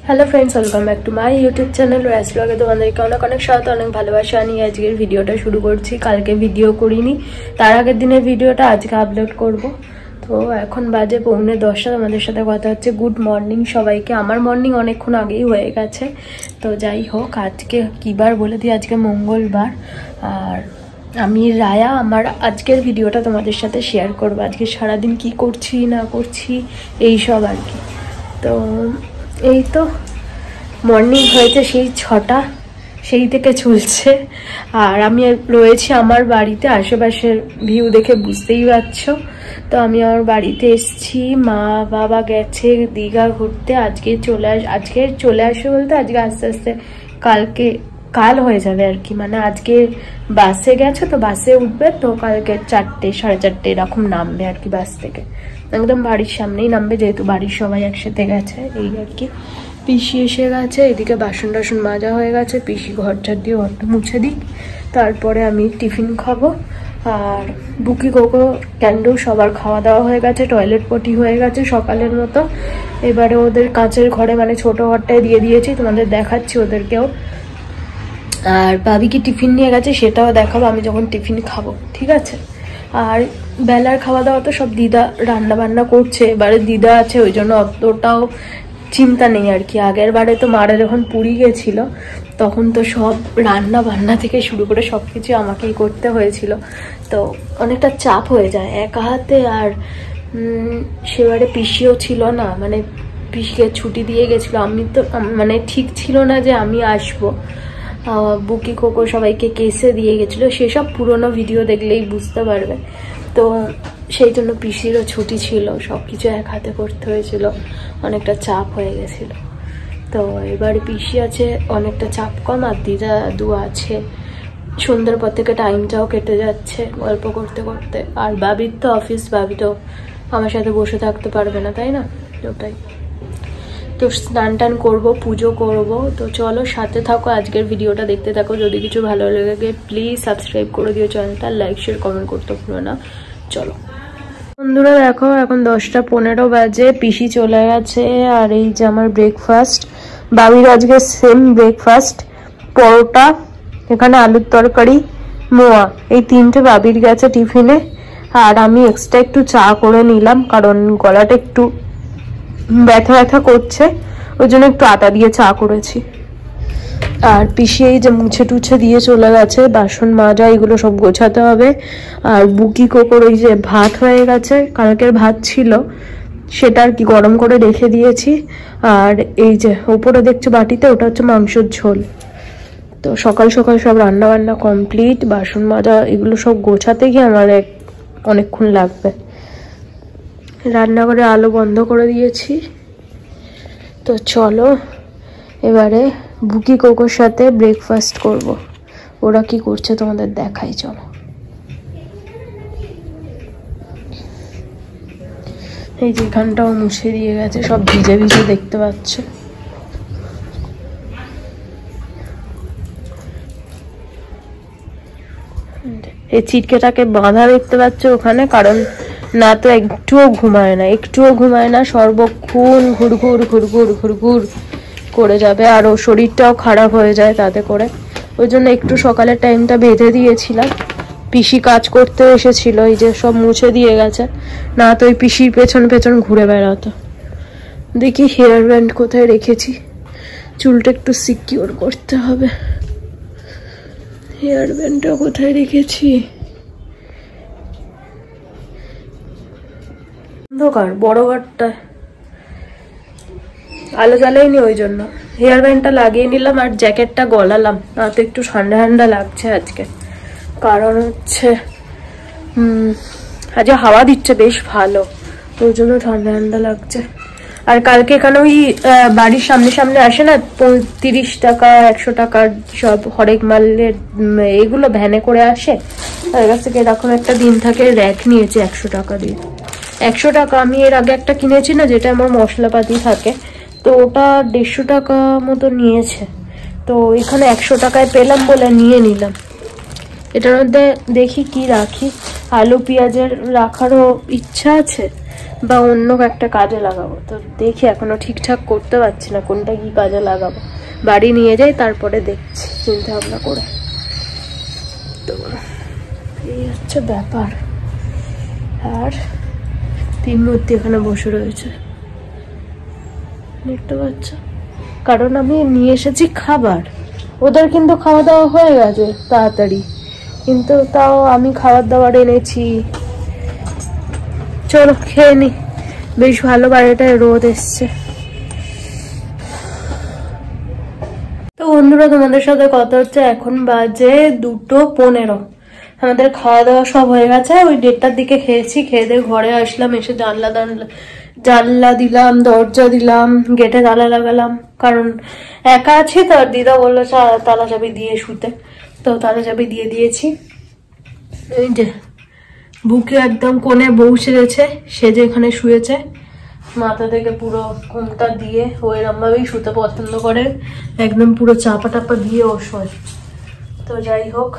Hello friends, welcome back to my YouTube channel rice ব্লগে। তোমাদেরকে অনেক অনেক স্বাগত, অনেক ভালোবাসা নিয়ে আজকের ভিডিওটা শুরু করছি। কালকে ভিডিও করিনি, তার আগের দিনের ভিডিওটা আজকে আপলোড করব। তো এখন বাজে 9:45। তোমাদের সাথে কথা হচ্ছে। গুড মর্নিং সবাইকে। আমার মর্নিং অনেকক্ষণ আগেই হয়ে গেছে। তো যাই হোক, আজকে কী বার বলে দিই, আজকে মঙ্গলবার। আর আমি রায়া আমার আজকের ভিডিওটা তোমাদের সাথে শেয়ার করবো। আজকে সারাদিন কি করছি না করছি এই সব আর কি। তো এই তো মর্নিং হয়েছে সেই 6টা, সেই থেকে চলছে। আর আমি রয়েছি আমার বাড়িতে। আশেপাশের ভিউ দেখে বুঝতেই পারছো। তো আমি আমার বাড়িতে এসেছি। মা বাবা গেছে দীঘা ঘুরতে। আজকে চলে আসবে বলতে আজকে আস্তে আস্তে কাল হয়ে যাবে আর কি। মানে আজকে বাসে গেছে, তো বাসে উঠবে, তো কালকে 4টে 4:30 এরকম নামবে আর কি বাস থেকে। একদম বাড়ির সামনেই নামবে, যেহেতু বাড়ির সবাই একসাথে গেছে এই আর কি। পিসি এসে গেছে, এদিকে বাসন টাসন মাজা হয়ে গেছে। পিসি ঘর ঝাড় দিয়ে ঘরটা মুছে দিক, তারপরে আমি টিফিন খাবো। আর বুকি কোকো ক্যান্ডু সবার খাওয়া দাওয়া হয়ে গেছে, টয়লেট পটি হয়ে গেছে সকালের মতো। এবারে ওদের কাঁচের ঘরে, মানে ছোট ঘরটায় দিয়ে দিয়েছি, তোমাদের দেখাচ্ছি ওদেরকেও। আর ভাবি কি টিফিন নিয়ে গেছে সেটাও দেখাবো আমি যখন টিফিন খাবো, ঠিক আছে। আর বেলার খাওয়া দাওয়া তো সব দিদা রান্না বান্না করছে। এবারে দিদা আছে, ওই জন্য অতটাও চিন্তা নেই আর কি। আগের বারে তো মারা যখন পুরী গেছিল, তখন তো সব রান্না বান্না থেকে শুরু করে সব কিছু আমাকেই করতে হয়েছিল। তো অনেকটা চাপ হয়ে যায় একা হাতে। আর সেবারে পিসিও ছিল না, মানে পিসিকে ছুটি দিয়ে গেছিলো। আমি তো মানে ঠিক ছিল না যে আমি আসবো। বুকি কোকো সবাইকে কেসে দিয়ে গেছিলো, সেসব পুরোনো ভিডিও দেখলেই বুঝতে পারবে। তো সেই জন্য পিসিরও ছুটি ছিল, সব কিছু এক হাতে করতে হয়েছিল, অনেকটা চাপ হয়ে গেছিল। তো এবারে পিসি আছে, অনেকটা চাপ কম। আর দিদা আছে। সন্ধ্যার পর থেকে টাইমটাও কেটে যাচ্ছে গল্প করতে করতে। আর বাবির তো অফিস, বাবি তো আমার সাথে বসে থাকতে পারবে না, তাই না? ওটাই তো। স্নান টান করবো, পুজো করব। তো চলো সাথে থাকো, আজকের ভিডিওটা দেখতে থাকো। যদি কিছু ভালো লেগে প্লিজ সাবস্ক্রাইব করে দিও চ্যানেলটা, লাইক শেয়ার কমেন্ট করতে ভুলো না। চলো বন্ধুরা, দেখো এখন 10:15 বাজে। পিসি চলে গেছে। আর এই যে আমার ব্রেকফাস্ট, বাবির আজকে সেম ব্রেকফাস্ট, পরোটা, এখানে আলুর তরকারি, মোয়া, এই 3টে বাবির গেছে টিফিনে। আর আমি এক্সট্রা একটু চা করে নিলাম, কারণ গলাটা একটু ব্যথা ব্যথা করছে, ওই জন্য একটু আটা দিয়ে চা করেছি। আর পিসি এই যে মুছে টুছে দিয়ে চলে গেছে। বাসন মাজা এগুলো সব গোছাতে হবে। আর বুকি কোকোর ওই যে ভাত হয়ে গেছে, কালকের ভাত ছিল, সেটা আর কি গরম করে রেখে দিয়েছি। আর এই যে ওপরে দেখছো বাটিতে, ওটা হচ্ছে মাংসের ঝোল। তো সকাল সকাল সব রান্না বান্না কমপ্লিট। বাসন মাজা এগুলো সব গোছাতে গিয়ে আমার অনেকক্ষণ লাগবে। রান্নাঘরে আলো বন্ধ করে দিয়েছি। তো চলো এবারে বুকি কোকোর সাথে ব্রেকফাস্ট করব। ওরা কি করছে তোমাদের দেখাই, চলো। এই যে এখানটাও মুছে দিয়ে গেছে, সব ভিজে ভিজে দেখতে পাচ্ছ। এই চিটকেটাকে বাঁধা দেখতে পাচ্ছ ওখানে, কারণ না তো একটুও ঘুমায় না, সর্বক্ষণ ঘুরঘুর ঘুরঘুর ঘুরঘুর করে যাবে। আর ও শরীরটাও খারাপ হয়ে যায় তাতে করে। ওই জন্য একটু সকালের টাইমটা বেঁধে দিয়েছিলাম। পিসি কাজ করতে এসেছিল, এই যে সব মুছে দিয়ে গেছে, না তো ওই পিসির পেছন পেছন ঘুরে বেড়াতো। দেখি হেয়ার ব্যান্ড কোথায় রেখেছি, চুলটা একটু সিকিউর করতে হবে। হেয়ার ব্যান্ডটা কোথায় রেখেছি? অন্ধকার বড় ঘরটা, আলো জ্বালাইনি, ওই জন্য হেয়ার ব্যান্ডটা লাগিয়ে নিলাম। আর জ্যাকেটটা গলালাম, না তো একটু ঠান্ডা ঠান্ডা লাগছে আজকে। কারণ হচ্ছে আজ হাওয়া দিচ্ছে বেশ ভালো, ওই জন্য ঠান্ডা ঠান্ডা লাগছে। আর কালকে এখানে ওই বাড়ির সামনে সামনে আসে না 30 টাকা 100 টাকার সব হরেক মালের এগুলো ভ্যানে করে আসে, তার কাছ থেকে এরকম একটা দিন থাকে র্যাক নিয়েছে 100 টাকা দিয়ে। 100 টাকা। আমি এর আগে একটা কিনেছি না, যেটা আমার মশলাপাতি থাকে, তো ওটা 150 টাকা মতো নিয়েছে। তো এখানে 100 টাকায় পেলাম বলে নিয়ে নিলাম। এটার মধ্যে দেখি কি রাখি, আলু পেঁয়াজের রাখারও ইচ্ছা আছে বা অন্য একটা কাজে লাগাবো। তো দেখি, এখনো ঠিকঠাক করতে পারছি না কোনটা কি কাজে লাগাবো। বাড়ি নিয়ে যাই, তারপরে দেখছি চিন্তা ভাবনা করে। তো এই হচ্ছে ব্যাপার। আর তিন মূর্তি এখানে বসে রয়েছে, দেখতে পাচ্ছ? কারণ আমি নিয়ে এসেছি খাবার। ওদের কিন্তু খাওয়া দাওয়া হয়ে গেছে তাড়াতাড়ি, কিন্তু তাও আমি খাবার দাবার এনেছি। চলো খেয়ে নি, বেশ ভালো বাইরেটায় রোদ এসছে। তো বন্ধুরা, তোমাদের সাথে কথা হচ্ছে, এখন বাজে 2:15। আমাদের খাওয়া দাওয়া সব হয়ে গেছে, ওই 1:30টার দিকে খেয়েছি। খেয়ে দিয়ে ঘরে আসলাম, এসে জানলা দিলাম, দরজা দিলাম, গেটে তালা লাগালাম। কারণ একা আছি তো, আর দিদা বললো তালা চাবি দিয়ে শুতে, তো তালা চাবি দিয়ে দিয়েছি। এই যে বুকে একদম কোণে বউ সেজেছে, সেজে এখানে শুয়েছে, মাথা থেকে পুরো ঘুমটা দিয়ে। ও এরম ভাবেই শুতে পছন্দ করে, একদম পুরো চাপা টাপা দিয়ে ও শোয়। তো যাই হোক,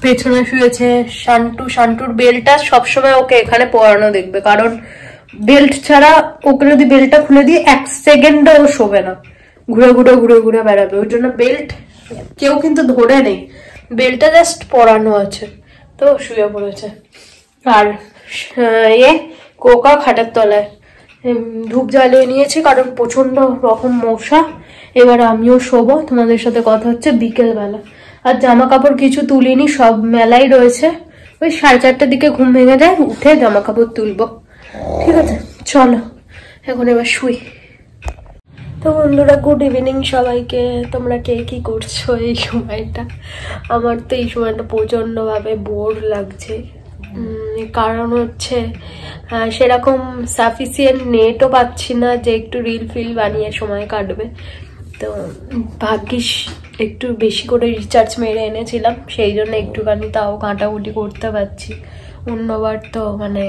পেছনে শুয়েছে শান্টুর বেল্টটা সবসময় ওকে এখানে পরানো দেখবে, কারণ বেল্ট ছাড়া ওকে যদি বেল্টটা খুলে দিয়ে 1 সেকেন্ডও ও শোবে না, ঘুরে ঘুরে বেড়াবে। ওই জন্য বেল্ট কেউ কিন্তু ধরে নেই, বেল্টটা জাস্ট পরানো আছে। তো শুয়ে পড়েছে। আর কোকা খাটের তলায় ধূপ জ্বালিয়ে নিয়েছি, কারণ প্রচন্ড রকম মশা। এবার আমিও শোবো। তোমাদের সাথে কথা হচ্ছে বিকেল বেলা। আর জামা কাপড় কিছু তুলিনি, সব মেলাই রয়েছে। ওই 4:30টার দিকে ঘুম ভেঙে যায়, উঠে জামা কাপড় তুলবো। ঠিক আছে, চলো এখন এবার শুই। তো বন্ধুরা, গুড ইভিনিং সবাইকে। তোমরা কে কি করছো এই সময়টা? আমার তো এই সময়টা প্রচন্ডভাবে বোর লাগছে। কারণ হচ্ছে সেরকম সাফিসিয়েন্ট নেটও পাচ্ছি না যে একটু রিল ফিল বানিয়ে সময় কাটবে। তো ভাগ্যিস একটু বেশি করে রিচার্জ মেরে এনেছিলাম, সেই জন্য একটুখানি তাও ঘাঁটাঘুটি করতে পারছি। অন্যবার তো মানে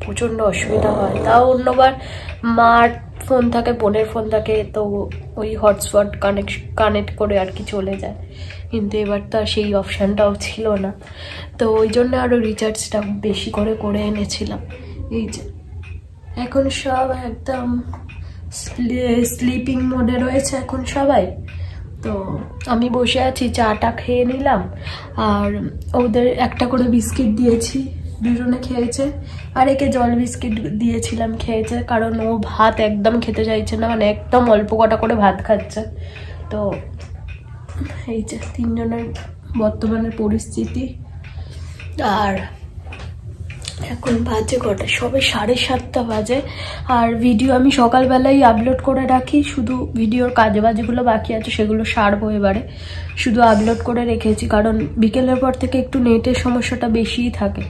প্রচণ্ড অসুবিধা হয়। তাও অন্যবার মার ফোন থাকে, বোনের ফোন থাকে, তো ওই হটস্পট কানেক্ট করে আর কি চলে যায়। কিন্তু এবার তো আর সেই অপশানটাও ছিল না, তো ওই জন্য আরও রিচার্জটা বেশি করে এনেছিলাম। এই যে এখন সব একদম স্লিপিং মোডে রয়েছে এখন সবাই। তো আমি বসে আছি, চাটা খেয়ে নিলাম, আর ওদের একটা করে বিস্কিট দিয়েছি, দুজনে খেয়েছে। আর একে জল বিস্কিট দিয়েছিলাম, খেয়েছে। কারণ ও ভাত একদম খেতে চাইছে না, মানে একদম অল্প কটা করে ভাত খাচ্ছে। তো এই যে তিনজনের বর্তমানের পরিস্থিতি। আর এখন বাজে কটা, সবে 7:30 বাজে। আর ভিডিও আমি সকালবেলাই আপলোড করে রাখি, শুধু ভিডিওর কাজবাজগুলো বাকি আছে সেগুলো সারবো এবারে। শুধু আপলোড করে রেখেছি, কারণ বিকেলের পর থেকে একটু নেটের সমস্যাটা বেশিই থাকে।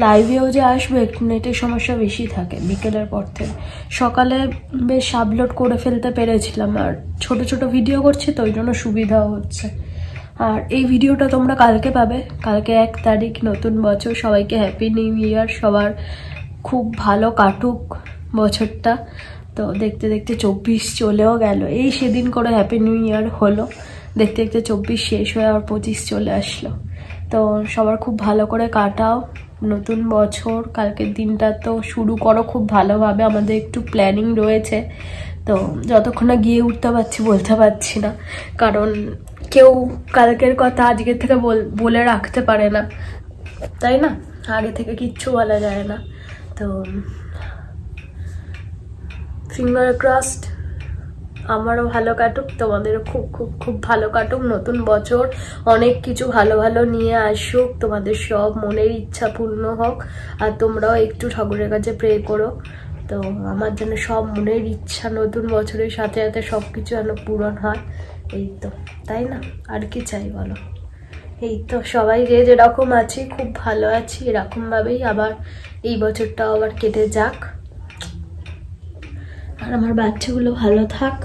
লাইভেও যে আসবে একটু নেটের সমস্যা বেশি থাকে বিকেলের পর থেকে। সকালে বেশ আপলোড করে ফেলতে পেরেছিলাম, আর ছোট ছোট ভিডিও করছি তো ওই জন্য সুবিধাও হচ্ছে। আর এই ভিডিওটা তোমরা কালকে পাবে, কালকে 1 তারিখ, নতুন বছর। সবাইকে হ্যাপি নিউ ইয়ার। সবার খুব ভালো কাটুক বছরটা। তো দেখতে দেখতে 24 চলেও গেল। এই সেদিন করে হ্যাপি নিউ ইয়ার হলো, দেখতে দেখতে 24 শেষ হয়ে আর 25 চলে আসলো। তো সবার খুব ভালো করে কাটাও নতুন বছর। কালকের দিনটা তো শুরু করো খুব ভালোভাবে। আমাদের একটু প্ল্যানিং রয়েছে, তো যতক্ষণ না গিয়ে উঠতে পারছি বলতে পারছি না, কারণ কেউ কালকের কথা আজকের থেকে বলে রাখতে পারে না, তাই না? আগে থেকে কিচ্ছু বলা যায় না। তো ফিঙ্গার ক্রসড, আমারও ভালো কাটুক, তোমাদেরও খুব খুব খুব ভালো কাটুক। নতুন বছর অনেক কিছু ভালো ভালো নিয়ে আসুক, তোমাদের সব মনের ইচ্ছা পূর্ণ হোক। আর তোমরাও একটু ঠাকুরের কাছে প্রে করো, তো আমার জন্য সব মনের ইচ্ছা নতুন বছরের সাথে সাথে সব কিছু যেন পূরণ হয়। এই তো, তাই না? আর কি চাই বলো? এই তো, সবাই যে যেরকম আছি খুব ভালো আছি, এরকমভাবেই আবার এই বছরটাও আবার কেটে যাক। আর আমার বাচ্চাগুলো ভালো থাক,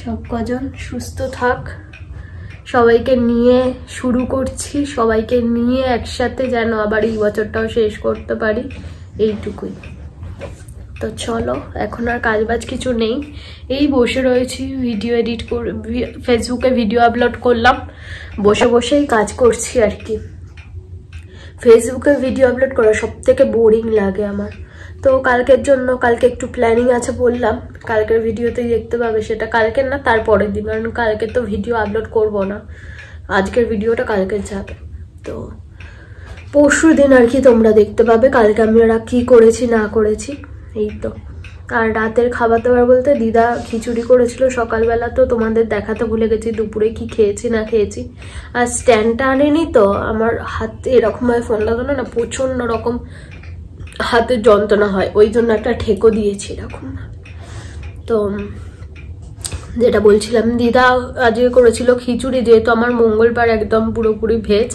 সব কজন সুস্থ থাক। সবাইকে নিয়ে শুরু করছি, সবাইকে নিয়ে একসাথে যেন আবার এই বছরটাও শেষ করতে পারি, এইটুকুই। তো চলো, এখন আর কাজবাজ কিছু নেই, এই বসে রয়েছি, ভিডিও এডিট করে ফেসবুকে ভিডিও আপলোড করলাম, বসে বসেই কাজ করছি আর কি। ফেসবুকে ভিডিও আপলোড করা সব থেকে বোরিং লাগে আমার। তো কালকের জন্য, কালকে একটু প্ল্যানিং আছে বললাম, কালকের ভিডিওতেই দেখতে পাবে সেটা, কালকের না তার পরের দিন, কারণ কালকে তো ভিডিও আপলোড করব না, আজকের ভিডিওটা কালকে যাবে। তো পরশু দিন আর কি তোমরা দেখতে পাবে কালকে আমরা কি করেছি না করেছি, এই তো। আর রাতের খাবার দাবার বলতে দিদা খিচুড়ি করেছিল সকালবেলা, তো তোমাদের দেখাতে ভুলে গেছি দুপুরে কি খেয়েছি না খেয়েছি। আর স্ট্যান্ডটা আনেনি, তো আমার হাতে এরকমভাবে ফোন লাগানো না প্রচণ্ড রকম হাতের যন্ত্রণা হয়, ওই জন্য একটা ঠেকো দিয়েছি এরকম। তো যেটা বলছিলাম, দিদা আজকে করেছিল খিচুড়ি, যেহেতু আমার মঙ্গলবার একদম পুরোপুরি ভেজ,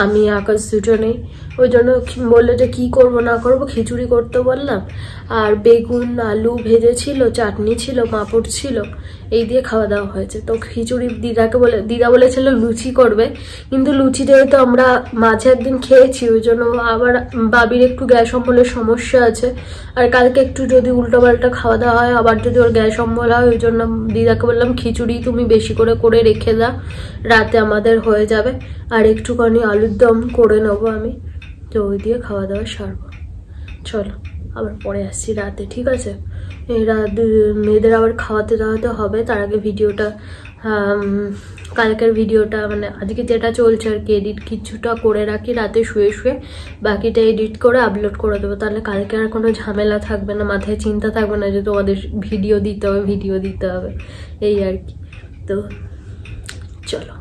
আমি আকাশ দুজনেই, ওই জন্য বললো যে কি করব না করব, খিচুড়ি করতে বললাম। আর বেগুন আলু ভেজেছিল, চাটনি ছিল, পাঁপড় ছিল, এই দিয়ে খাওয়া দাওয়া হয়েছে। তো খিচুড়ি দিদা বলেছিল লুচি করবে, কিন্তু লুচি যেহেতু আমরা মাঝে একদিন খেয়েছি, ওই জন্য আবার বাবির একটু গ্যাস অম্বলের সমস্যা আছে, আর কালকে একটু যদি উল্টোপাল্টা খাওয়া দাওয়া হয়, আবার যদি ওর গ্যাস অম্বল হয়, ওই জন্য দিদাকে বললাম খিচুড়ি তুমি বেশি করে রেখে দাও, রাতে আমাদের হয়ে যাবে, আর একটুখানি আলুর দম করে নেবো আমি, তো ওই দিয়ে খাওয়া দাওয়া সারবো। চলো আবার পরে আসছি রাতে, ঠিক আছে? এই রাত মেয়েদের আবার খাওয়াতে দাওয়াতে হবে, তার আগে ভিডিওটা, কালকের ভিডিওটা মানে আজকে যেটা চলছে আর কি, এডিট কিছুটা করে রাখি, রাতে শুয়ে শুয়ে বাকিটা এডিট করে আপলোড করে দেবো, তাহলে কালকে আর কোনো ঝামেলা থাকবে না, মাথায় চিন্তা থাকবে না যে তোমাদের ভিডিও দিতে হবে, এই আর কি। তো চলো।